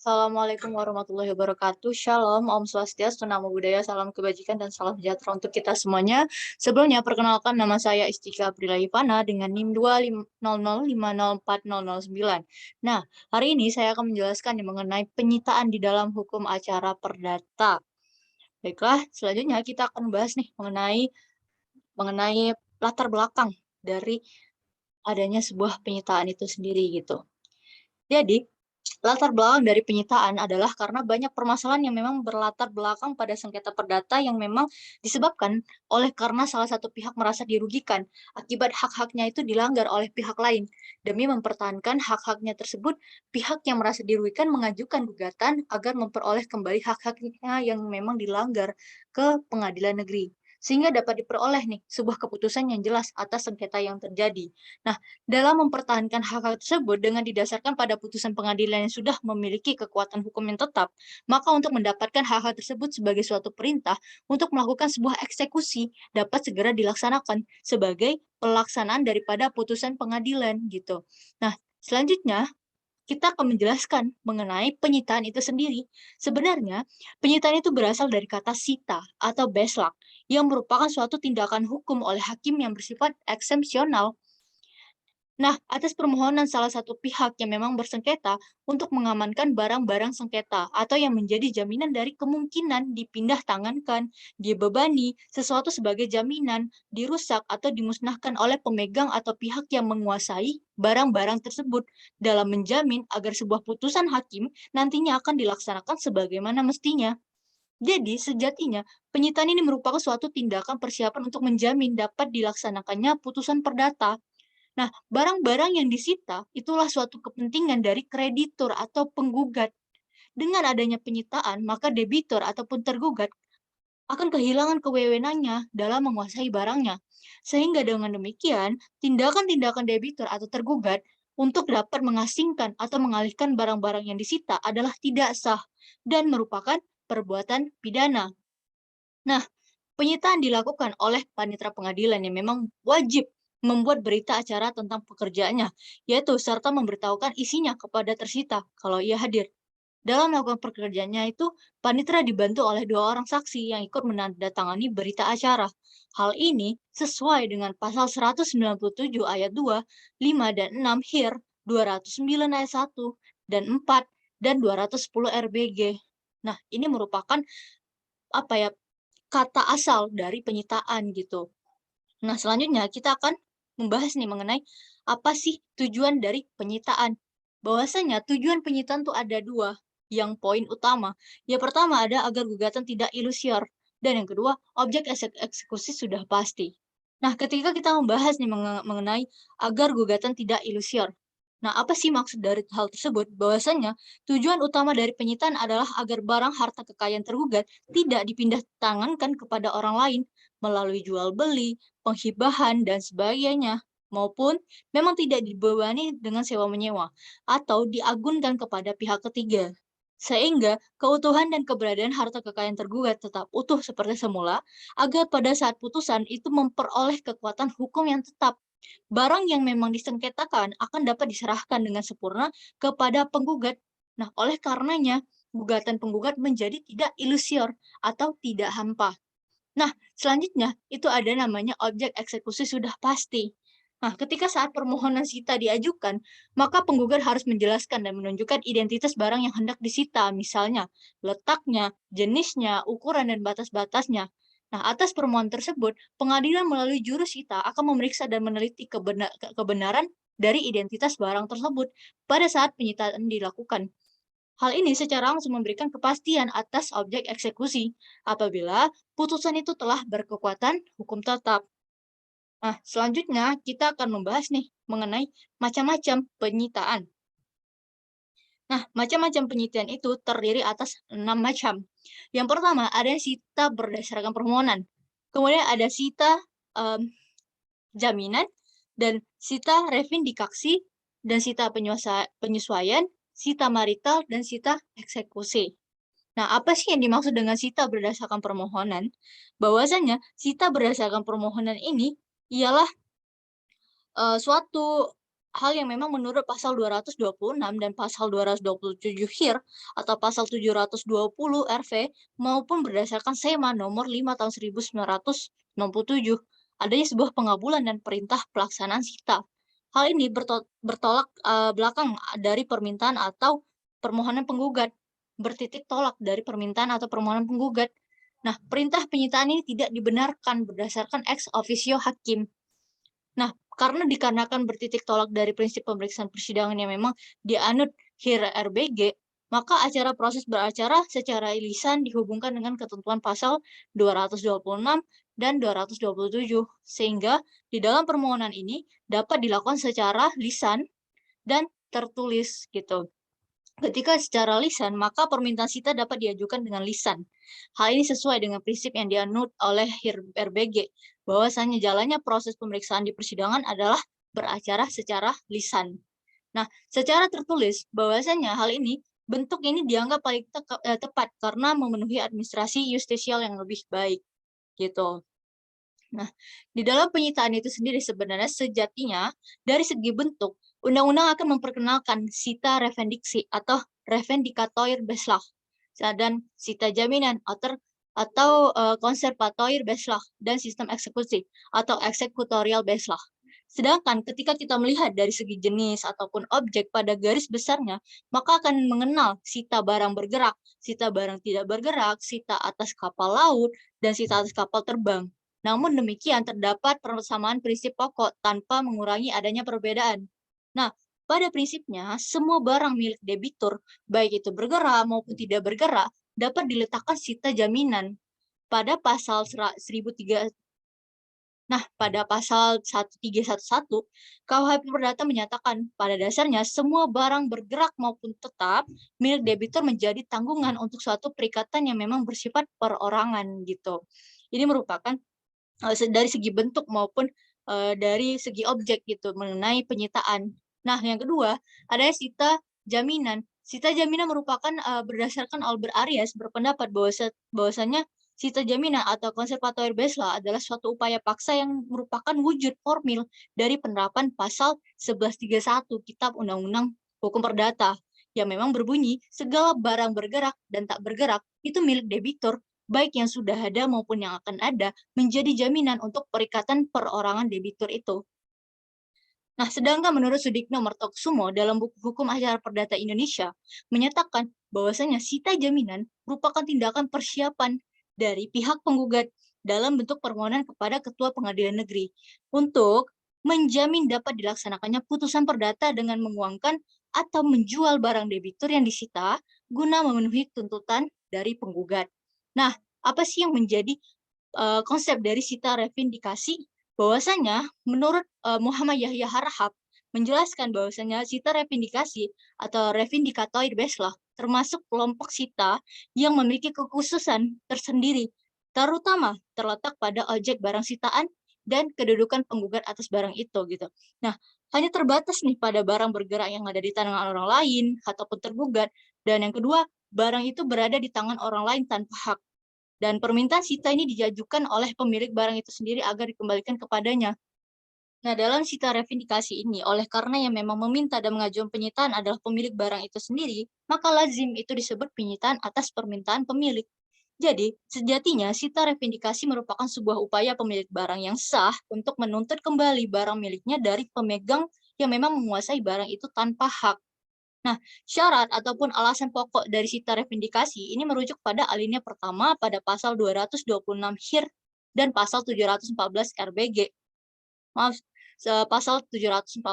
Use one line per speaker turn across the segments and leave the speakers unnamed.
Assalamualaikum warahmatullahi wabarakatuh. Shalom, Om Swastiastu, Namo Buddhaya, salam kebajikan dan salam sejahtera untuk kita semuanya. Sebelumnya, perkenalkan nama saya Istika Aprila Ivana dengan NIM 200504009. Nah, hari ini saya akan menjelaskan mengenai penyitaan di dalam hukum acara perdata. Baiklah, selanjutnya kita akan membahas mengenai latar belakang dari adanya sebuah penyitaan itu sendiri gitu. Jadi, latar belakang dari penyitaan adalah karena banyak permasalahan yang memang berlatar belakang pada sengketa perdata yang memang disebabkan oleh karena salah satu pihak merasa dirugikan akibat hak-haknya itu dilanggar oleh pihak lain. Demi mempertahankan hak-haknya tersebut, pihak yang merasa dirugikan mengajukan gugatan agar memperoleh kembali hak-haknya yang memang dilanggar ke pengadilan negeri. Sehingga dapat diperoleh nih sebuah keputusan yang jelas atas sengketa yang terjadi. Nah, dalam mempertahankan hak-hak tersebut dengan didasarkan pada putusan pengadilan yang sudah memiliki kekuatan hukum yang tetap, maka untuk mendapatkan hak-hak tersebut sebagai suatu perintah untuk melakukan sebuah eksekusi dapat segera dilaksanakan sebagai pelaksanaan daripada putusan pengadilan gitu. Nah, selanjutnya kita akan menjelaskan mengenai penyitaan itu sendiri. Sebenarnya, penyitaan itu berasal dari kata sita atau beslak yang merupakan suatu tindakan hukum oleh hakim yang bersifat eksepsional. Nah, atas permohonan salah satu pihak yang memang bersengketa untuk mengamankan barang-barang sengketa atau yang menjadi jaminan dari kemungkinan dipindah tangankan, dibebani, sesuatu sebagai jaminan, dirusak atau dimusnahkan oleh pemegang atau pihak yang menguasai barang-barang tersebut dalam menjamin agar sebuah putusan hakim nantinya akan dilaksanakan sebagaimana mestinya. Jadi, sejatinya, penyitaan ini merupakan suatu tindakan persiapan untuk menjamin dapat dilaksanakannya putusan perdata. Nah, barang-barang yang disita itulah suatu kepentingan dari kreditur atau penggugat. Dengan adanya penyitaan, maka debitur ataupun tergugat akan kehilangan kewenangannya dalam menguasai barangnya. Sehingga dengan demikian, tindakan-tindakan debitur atau tergugat untuk dapat mengasingkan atau mengalihkan barang-barang yang disita adalah tidak sah dan merupakan perbuatan pidana. Nah, penyitaan dilakukan oleh panitera pengadilan yang memang wajib membuat berita acara tentang pekerjaannya, yaitu serta memberitahukan isinya kepada tersita kalau ia hadir. Dalam melakukan pekerjaannya itu, panitera dibantu oleh dua orang saksi yang ikut menandatangani berita acara. Hal ini sesuai dengan pasal 197 ayat 2, 5 dan 6 HIR, 209 ayat 1 dan 4 dan 210 RBG. Nah, ini merupakan apa ya, kata asal dari penyitaan gitu. Nah, selanjutnya kita akan membahas nih mengenai apa sih tujuan dari penyitaan. Bahwasanya tujuan penyitaan tuh ada dua yang poin utama. Yang pertama ada agar gugatan tidak ilusior. Dan yang kedua, objek eksekusi sudah pasti. Nah, ketika kita membahas nih mengenai agar gugatan tidak ilusior. Nah, apa sih maksud dari hal tersebut? Bahwasanya tujuan utama dari penyitaan adalah agar barang harta kekayaan tergugat tidak dipindah tangankan kepada orang lain melalui jual beli, penghibahan, dan sebagainya, maupun memang tidak dibebani dengan sewa menyewa atau diagunkan kepada pihak ketiga. Sehingga keutuhan dan keberadaan harta kekayaan tergugat tetap utuh seperti semula, agar pada saat putusan itu memperoleh kekuatan hukum yang tetap. Barang yang memang disengketakan akan dapat diserahkan dengan sempurna kepada penggugat. Nah, oleh karenanya, gugatan penggugat menjadi tidak ilusior atau tidak hampa. Nah, selanjutnya itu ada namanya objek eksekusi sudah pasti. Nah, ketika saat permohonan sita diajukan, maka penggugat harus menjelaskan dan menunjukkan identitas barang yang hendak disita, misalnya letaknya, jenisnya, ukuran, dan batas-batasnya. Nah, atas permohonan tersebut, pengadilan melalui juru sita akan memeriksa dan meneliti kebenaran dari identitas barang tersebut pada saat penyitaan dilakukan. Hal ini secara langsung memberikan kepastian atas objek eksekusi apabila putusan itu telah berkekuatan hukum tetap. Nah, selanjutnya kita akan membahas nih mengenai macam-macam penyitaan. Nah, macam-macam penyitaan itu terdiri atas 6 macam. Yang pertama, ada sita berdasarkan permohonan. Kemudian ada sita em, jaminan, dan sita revindikasi, dan sita penyesuaian, sita marital, dan sita eksekusi. Nah, apa sih yang dimaksud dengan sita berdasarkan permohonan? Bahwasanya sita berdasarkan permohonan ini ialah suatu hal yang memang menurut pasal 226 dan pasal 227 HIR atau pasal 720 RV maupun berdasarkan SEMA nomor 5 tahun 1967, adanya sebuah pengabulan dan perintah pelaksanaan sita. Hal ini bertolak belakang dari permintaan atau permohonan penggugat, bertitik tolak dari permintaan atau permohonan penggugat. Nah, perintah penyitaan ini tidak dibenarkan berdasarkan ex officio hakim. Nah, dikarenakan bertitik tolak dari prinsip pemeriksaan persidangan yang memang dianut HIR RBG, maka acara proses beracara secara lisan dihubungkan dengan ketentuan pasal 226 dan 227, sehingga di dalam permohonan ini dapat dilakukan secara lisan dan tertulis gitu. Ketika secara lisan, maka permintaan sita dapat diajukan dengan lisan. Hal ini sesuai dengan prinsip yang dianut oleh RBG, bahwasanya jalannya proses pemeriksaan di persidangan adalah beracara secara lisan. Nah, secara tertulis, bahwasanya hal ini, bentuk ini dianggap paling tepat karena memenuhi administrasi justisial yang lebih baik, gitu. Nah, di dalam penyitaan itu sendiri sebenarnya sejatinya dari segi bentuk, undang-undang akan memperkenalkan sita refendiksi atau revendicatoir beslag dan sita jaminan atau konservatoir beslag dan sistem eksekusi atau eksekutorial beslag. Sedangkan ketika kita melihat dari segi jenis ataupun objek pada garis besarnya, maka akan mengenal sita barang bergerak, sita barang tidak bergerak, sita atas kapal laut, dan sita atas kapal terbang. Namun demikian, terdapat persamaan prinsip pokok tanpa mengurangi adanya perbedaan. Nah, pada prinsipnya, semua barang milik debitur, baik itu bergerak maupun tidak bergerak, dapat diletakkan sita jaminan. Pada pasal 1311, pada pasal 1311, KUHP Perdata menyatakan pada dasarnya semua barang bergerak maupun tetap milik debitur menjadi tanggungan untuk suatu perikatan yang memang bersifat perorangan gitu. Ini merupakan dari segi bentuk maupun dari segi objek gitu mengenai penyitaan. Nah, yang kedua ada sita jaminan. Sita jaminan merupakan berdasarkan Albert Arias berpendapat bahwasanya sita jaminan atau konservatoir besla adalah suatu upaya paksa yang merupakan wujud formil dari penerapan pasal 1131 Kitab Undang-Undang Hukum Perdata yang memang berbunyi segala barang bergerak dan tak bergerak itu milik debitur baik yang sudah ada maupun yang akan ada, menjadi jaminan untuk perikatan perorangan debitur itu. Nah, sedangkan menurut Sudikno Mertokusumo dalam buku Hukum Acara Perdata Indonesia, menyatakan bahwasanya sita jaminan merupakan tindakan persiapan dari pihak penggugat dalam bentuk permohonan kepada Ketua Pengadilan Negeri untuk menjamin dapat dilaksanakannya putusan perdata dengan menguangkan atau menjual barang debitur yang disita guna memenuhi tuntutan dari penggugat. Nah, apa sih yang menjadi konsep dari sita revindikasi? Bahwasanya menurut Muhammad Yahya Harahap menjelaskan bahwasanya sita revindikasi atau revindikatoid beslah termasuk kelompok sita yang memiliki kekhususan tersendiri, terutama terletak pada objek barang sitaan dan kedudukan penggugat atas barang itu gitu. Nah, hanya terbatas nih pada barang bergerak yang ada di tangan orang lain ataupun tergugat, dan yang kedua, barang itu berada di tangan orang lain tanpa hak. Dan permintaan sita ini diajukan oleh pemilik barang itu sendiri agar dikembalikan kepadanya. Nah, dalam sita revindikasi ini, oleh karena yang memang meminta dan mengajukan penyitaan adalah pemilik barang itu sendiri, maka lazim itu disebut penyitaan atas permintaan pemilik. Jadi, sejatinya sita revindikasi merupakan sebuah upaya pemilik barang yang sah untuk menuntut kembali barang miliknya dari pemegang yang memang menguasai barang itu tanpa hak. Nah, syarat ataupun alasan pokok dari sita revindikasi ini merujuk pada alinea pertama pada pasal 226 HIR dan pasal 714 RBG. Maaf, pasal 714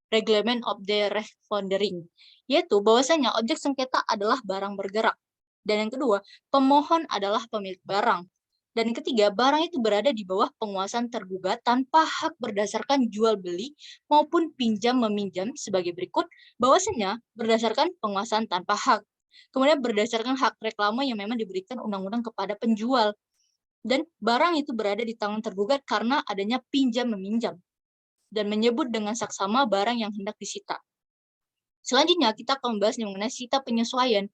Reglement of the Refundering, yaitu bahwasanya objek sengketa adalah barang bergerak. Dan yang kedua, pemohon adalah pemilik barang. Dan yang ketiga, barang itu berada di bawah penguasaan tergugat tanpa hak berdasarkan jual beli maupun pinjam meminjam sebagai berikut, bahwasanya berdasarkan penguasaan tanpa hak. Kemudian berdasarkan hak reklame yang memang diberikan undang-undang kepada penjual. Dan barang itu berada di tangan tergugat karena adanya pinjam meminjam. Dan menyebut dengan saksama barang yang hendak disita. Selanjutnya kita akan membahas mengenai sita penyesuaian.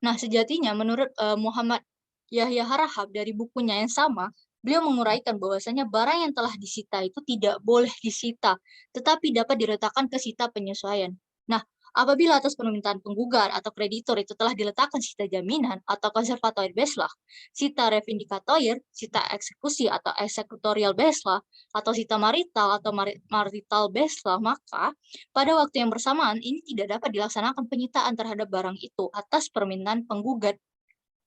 Nah, sejatinya menurut Muhammad Yahya Harahap dari bukunya yang sama, Beliau menguraikan bahwasanya barang yang telah disita itu tidak boleh disita, tetapi dapat diletakkan ke sita penyesuaian. Nah, apabila atas permintaan penggugat atau kreditor itu telah diletakkan sita jaminan atau konservatoire beslah, sita revindicatoir, sita eksekusi atau eksekutorial beslah, atau sita marital atau marital beslah, maka pada waktu yang bersamaan ini tidak dapat dilaksanakan penyitaan terhadap barang itu atas permintaan penggugat.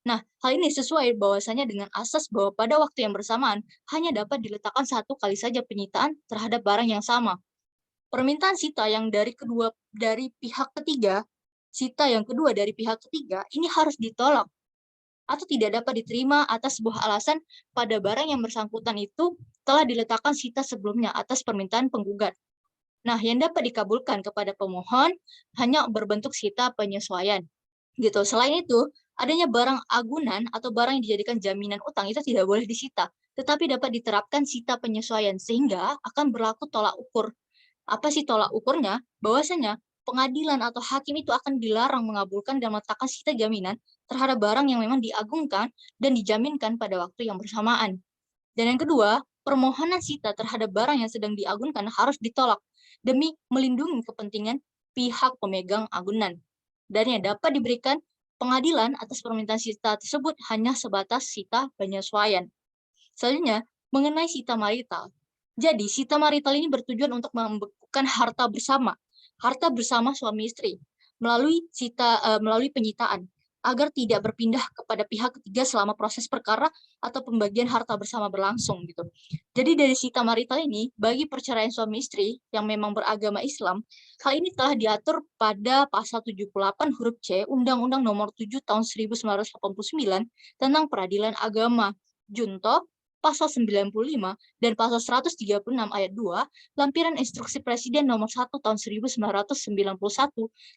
Nah, hal ini sesuai bahwasanya dengan asas bahwa pada waktu yang bersamaan hanya dapat diletakkan satu kali saja penyitaan terhadap barang yang sama. Permintaan sita yang dari pihak ketiga, sita yang kedua dari pihak ketiga, ini harus ditolak atau tidak dapat diterima atas sebuah alasan pada barang yang bersangkutan itu telah diletakkan sita sebelumnya atas permintaan penggugat. Nah, yang dapat dikabulkan kepada pemohon hanya berbentuk sita penyesuaian. Gitu. Selain itu, adanya barang agunan atau barang yang dijadikan jaminan utang itu tidak boleh disita, tetapi dapat diterapkan sita penyesuaian sehingga akan berlaku tolak ukur. Apa sih tolak ukurnya? Bahwasanya pengadilan atau hakim itu akan dilarang mengabulkan dan meletakkan sita jaminan terhadap barang yang memang diagungkan dan dijaminkan pada waktu yang bersamaan. Dan yang kedua, permohonan sita terhadap barang yang sedang diagunkan harus ditolak demi melindungi kepentingan pihak pemegang agunan. Dan yang dapat diberikan pengadilan atas permintaan sita tersebut hanya sebatas sita penyesuaian. Selanjutnya, mengenai sita marital. Jadi, sita marital ini bertujuan untuk membekukan harta bersama suami istri melalui penyitaan agar tidak berpindah kepada pihak ketiga selama proses perkara atau pembagian harta bersama berlangsung gitu. Jadi dari sita marital ini bagi perceraian suami istri yang memang beragama Islam, hal ini telah diatur pada pasal 78 huruf C Undang-Undang Nomor 7 Tahun 1989 tentang Peradilan Agama Junto pasal 95 dan pasal 136 ayat 2 lampiran instruksi Presiden nomor 1 tahun 1991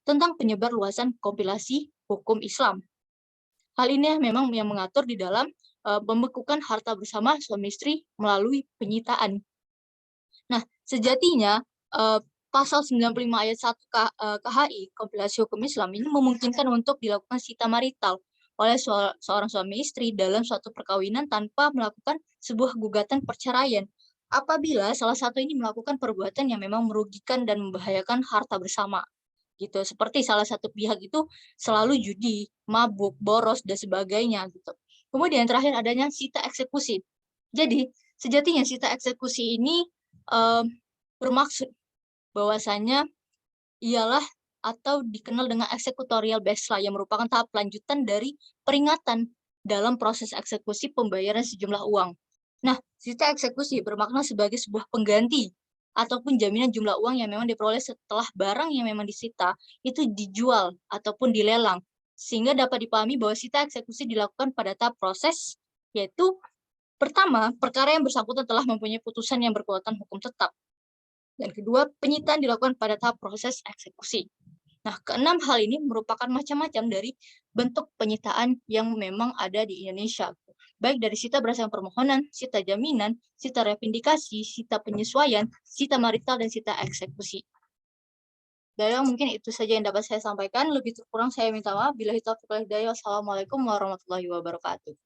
tentang penyebarluasan kompilasi hukum Islam. Hal ini memang yang mengatur di dalam pembekukan harta bersama suami istri melalui penyitaan. Nah, sejatinya pasal 95 ayat 1 KHI, kompilasi hukum Islam, ini memungkinkan untuk dilakukan sita marital oleh seorang suami istri dalam suatu perkawinan tanpa melakukan sebuah gugatan perceraian. Apabila salah satu ini melakukan perbuatan yang memang merugikan dan membahayakan harta bersama. Gitu. Seperti salah satu pihak itu selalu judi, mabuk, boros, dan sebagainya. Gitu. Kemudian terakhir adanya sita eksekusi. Jadi, sejatinya sita eksekusi ini bermaksud bahwasanya ialah atau dikenal dengan eksekutorial beslah yang merupakan tahap lanjutan dari peringatan dalam proses eksekusi pembayaran sejumlah uang. Nah, sita eksekusi bermakna sebagai sebuah pengganti ataupun jaminan jumlah uang yang memang diperoleh setelah barang yang memang disita itu dijual ataupun dilelang, sehingga dapat dipahami bahwa sita eksekusi dilakukan pada tahap proses, yaitu pertama, perkara yang bersangkutan telah mempunyai putusan yang berkekuatan hukum tetap. Dan kedua, penyitaan dilakukan pada tahap proses eksekusi. Nah, keenam hal ini merupakan macam-macam dari bentuk penyitaan yang memang ada di Indonesia. Baik dari sita berdasarkan permohonan, sita jaminan, sita revindikasi, sita penyesuaian, sita marital, dan sita eksekusi. Dan mungkin itu saja yang dapat saya sampaikan. Lebih kurang saya minta maaf. Billahi taufiq wal hidayah. Wassalamualaikum warahmatullahi wabarakatuh.